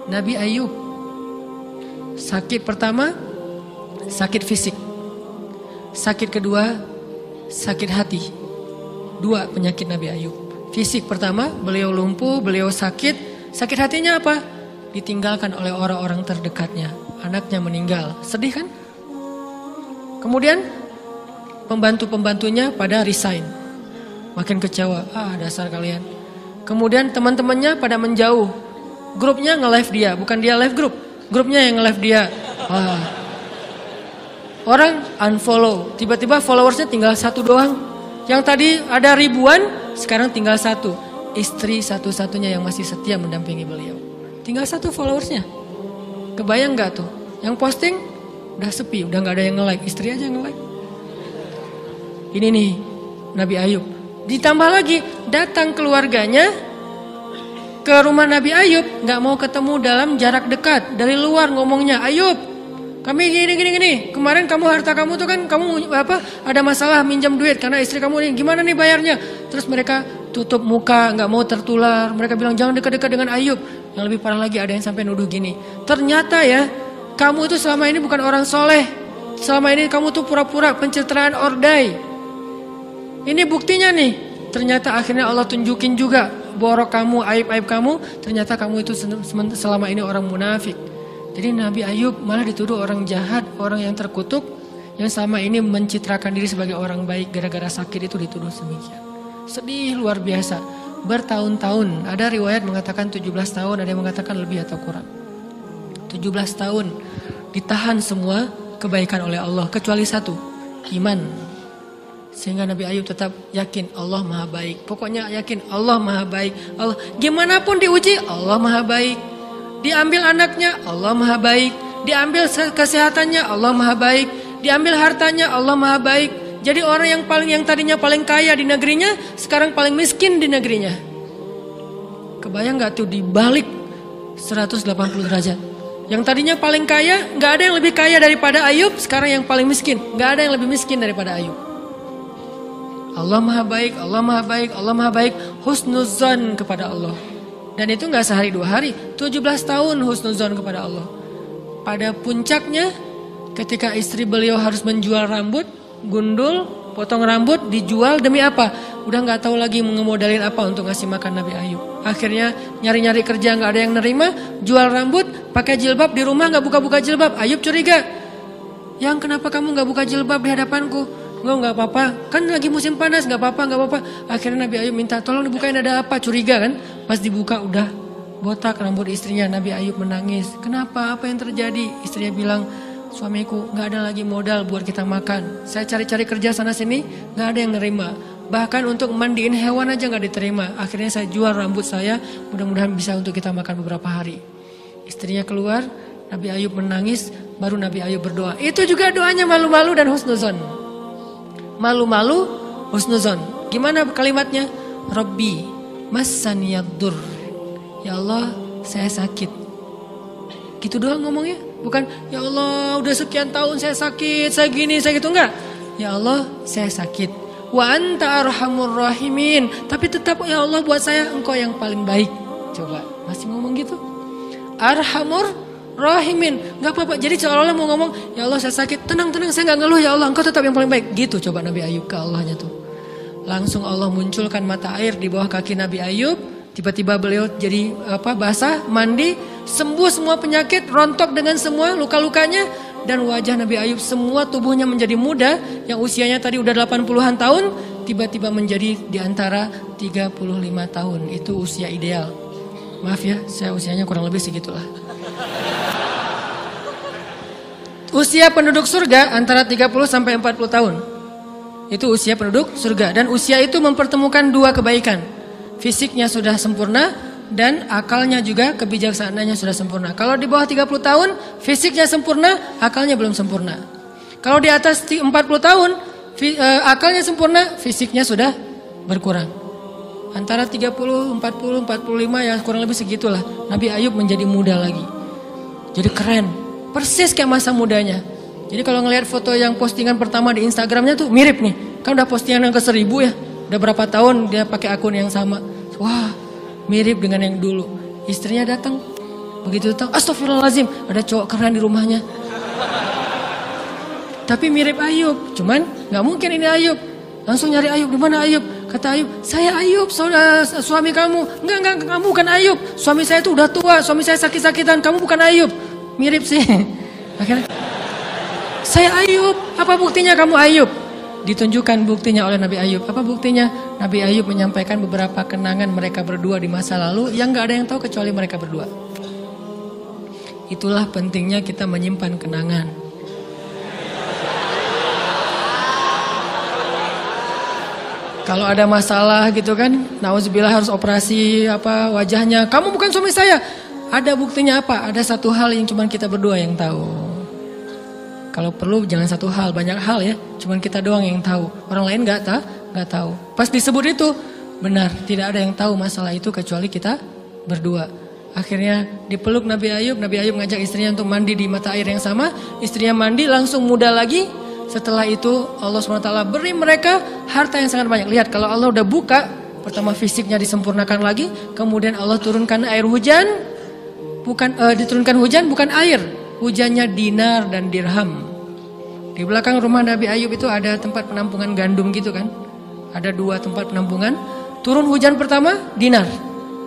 Nabi Ayub. Sakit pertama, sakit fisik. Sakit kedua, sakit hati. 2 penyakit Nabi Ayub. Fisik pertama, beliau lumpuh, beliau sakit. Sakit hatinya apa? Ditinggalkan oleh orang-orang terdekatnya. Anaknya meninggal. Sedih kan? Kemudian pembantu-pembantunya pada resign. Makin kecewa. Dasar kalian. Kemudian teman-temannya pada menjauh. Grupnya nge-live dia. Bukan dia live grup. Grupnya yang nge-live dia. Orang unfollow. Tiba-tiba followersnya tinggal 1 doang. Yang tadi ada ribuan, sekarang tinggal 1. Istri satu-satunya yang masih setia mendampingi beliau. Tinggal 1 followersnya. Kebayang gak tuh? Yang posting udah sepi, udah gak ada yang nge-like. Istri aja nge-like. Ini nih Nabi Ayub. Ditambah lagi datang keluarganya ke rumah Nabi Ayub, gak mau ketemu dalam jarak dekat. Dari luar ngomongnya, Ayub, kami gini. Kemarin kamu harta kamu tuh kan kamu ada masalah minjam duit karena istri kamu ini gimana nih bayarnya? Terus mereka tutup muka, nggak mau tertular. Mereka bilang jangan dekat-dekat dengan Ayub. Yang lebih parah lagi ada yang sampai nuduh gini. Ternyata ya kamu itu selama ini bukan orang soleh. Selama ini kamu tuh pura-pura pencitraan ordai. Ini buktinya nih. Ternyata akhirnya Allah tunjukin juga borok kamu, aib-aib kamu. Ternyata kamu itu selama ini orang munafik. Jadi Nabi Ayub malah dituduh orang jahat, orang yang terkutuk, yang selama ini mencitrakan diri sebagai orang baik, gara-gara sakit itu dituduh demikian. Sedih luar biasa, bertahun-tahun, ada riwayat mengatakan 17 tahun, ada yang mengatakan lebih atau kurang. 17 tahun ditahan semua kebaikan oleh Allah, kecuali 1, iman. Sehingga Nabi Ayub tetap yakin Allah maha baik, pokoknya yakin Allah maha baik. Allah, gimana pun diuji, Allah maha baik. Diambil anaknya, Allah maha baik. Diambil kesehatannya, Allah maha baik. Diambil hartanya, Allah maha baik. Jadi orang yang tadinya paling kaya di negerinya, sekarang paling miskin di negerinya. Kebayang gak tuh dibalik 180 derajat. Yang tadinya paling kaya, gak ada yang lebih kaya daripada Ayub. Sekarang yang paling miskin, gak ada yang lebih miskin daripada Ayub. Allah maha baik, Allah maha baik, Allah maha baik. Husnuzan kepada Allah. Dan itu gak sehari 2 hari, 17 tahun husnuzon kepada Allah. Pada puncaknya ketika istri beliau harus menjual rambut, gundul, potong rambut, dijual demi apa? Udah gak tahu lagi ngemodalin apa untuk ngasih makan Nabi Ayub. Akhirnya nyari-nyari kerja gak ada yang nerima, jual rambut, pakai jilbab di rumah gak buka-buka jilbab. Ayub curiga, yang kenapa kamu gak buka jilbab di hadapanku? Enggak apa-apa, kan lagi musim panas, gak apa-apa. Akhirnya Nabi Ayub minta tolong dibukain ada apa, curiga kan. Pas dibuka udah botak rambut istrinya. Nabi Ayub menangis, kenapa, apa yang terjadi? Istrinya bilang, suamiku gak ada lagi modal buat kita makan. Saya cari-cari kerja sana sini, gak ada yang nerima. Bahkan untuk mandiin hewan aja gak diterima. Akhirnya saya jual rambut saya, mudah-mudahan bisa untuk kita makan beberapa hari. Istrinya keluar, Nabi Ayub menangis, baru Nabi Ayub berdoa. Itu juga doanya malu-malu dan husnuzon. Malu-malu, husnuzon. Gimana kalimatnya? Rabbi massaniyaddur. Ya Allah, saya sakit. Gitu doang ngomongnya. Bukan, ya Allah udah sekian tahun saya sakit, saya gini, saya gitu. Enggak. Ya Allah, saya sakit. Wa anta arhamur rahimin. Tapi tetap ya Allah buat saya engkau yang paling baik. Coba, masih ngomong gitu. Arhamur rahimin, gak apa-apa. Jadi seolah-olah mau ngomong, ya Allah saya sakit, tenang, saya gak ngeluh ya Allah, engkau tetap yang paling baik. Gitu coba Nabi Ayub ke Allahnya tuh. Langsung Allah munculkan mata air di bawah kaki Nabi Ayub. Tiba-tiba beliau jadi basah, mandi, sembuh semua penyakit, rontok dengan semua luka-lukanya. Dan wajah Nabi Ayub semua tubuhnya menjadi muda. Yang usianya tadi udah 80-an tahun, tiba-tiba menjadi di antara 35 tahun. Itu usia ideal. Maaf ya, saya usianya kurang lebih segitulah. Usia penduduk surga antara 30 sampai 40 tahun. Itu usia penduduk surga. Dan usia itu mempertemukan 2 kebaikan. Fisiknya sudah sempurna dan akalnya juga, kebijaksanaannya sudah sempurna. Kalau di bawah 30 tahun, fisiknya sempurna, akalnya belum sempurna. Kalau di atas 40 tahun, akalnya sempurna, fisiknya sudah berkurang. Antara 30, 40, 45 ya kurang lebih segitulah. Nabi Ayub menjadi muda lagi. Jadi keren. Persis kayak masa mudanya. Jadi kalau ngelihat foto yang postingan pertama di Instagramnya tuh mirip nih. Kan udah postingan yang ke 1000 ya. Udah berapa tahun dia pakai akun yang sama. Wah, mirip dengan yang dulu. Istrinya datang. Begitu tahu, astagfirullahaladzim, ada cowok keren di rumahnya. Tapi mirip Ayub, cuman nggak mungkin ini Ayub. Langsung nyari Ayub, di mana Ayub? Kata Ayub, saya Ayub, suami kamu. Enggak, kamu bukan Ayub. Suami saya itu udah tua, suami saya sakit-sakitan, kamu bukan Ayub. Mirip sih. Akhirnya, saya Ayub, apa buktinya kamu Ayub? Ditunjukkan buktinya oleh Nabi Ayub. Apa buktinya? Nabi Ayub menyampaikan beberapa kenangan mereka berdua di masa lalu yang nggak ada yang tahu kecuali mereka berdua. Itulah pentingnya kita menyimpan kenangan. Kalau ada masalah gitu kan, nauzubillah harus operasi apa wajahnya. Kamu bukan suami saya. Ada buktinya apa? Ada satu hal yang cuma kita berdua yang tahu. Kalau perlu jangan satu hal, banyak hal ya. Cuma kita doang yang tahu. Orang lain nggak tahu. Pas disebut itu benar, tidak ada yang tahu masalah itu kecuali kita berdua. Akhirnya dipeluk Nabi Ayub ngajak istrinya untuk mandi di mata air yang sama. Istrinya mandi langsung muda lagi. Setelah itu Allah SWT beri mereka harta yang sangat banyak. Lihat kalau Allah udah buka, pertama fisiknya disempurnakan lagi. Kemudian Allah turunkan air hujan. Diturunkan hujan bukan air. Hujannya dinar dan dirham. Di belakang rumah Nabi Ayub itu ada tempat penampungan gandum gitu kan. Ada 2 tempat penampungan. Turun hujan pertama dinar.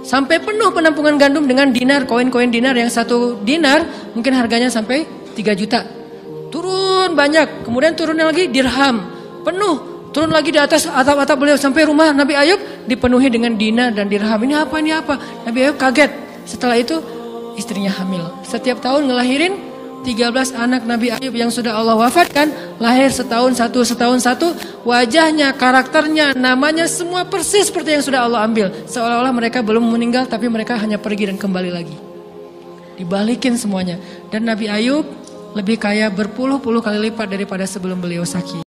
Sampai penuh penampungan gandum dengan dinar. Koin-koin dinar yang 1 dinar mungkin harganya sampai 3 juta. Turun banyak, kemudian turunnya lagi dirham, penuh, turun lagi di atas atap-atap beliau sampai rumah Nabi Ayub dipenuhi dengan dinar dan dirham. Ini apa? Nabi Ayub kaget. Setelah itu istrinya hamil. Setiap tahun ngelahirin 13 anak Nabi Ayub yang sudah Allah wafatkan, lahir setahun satu. Wajahnya, karakternya, namanya semua persis seperti yang sudah Allah ambil. Seolah-olah mereka belum meninggal tapi mereka hanya pergi dan kembali lagi. Dibalikin semuanya. Dan Nabi Ayub lebih kaya berpuluh-puluh kali lipat daripada sebelum beliau sakit.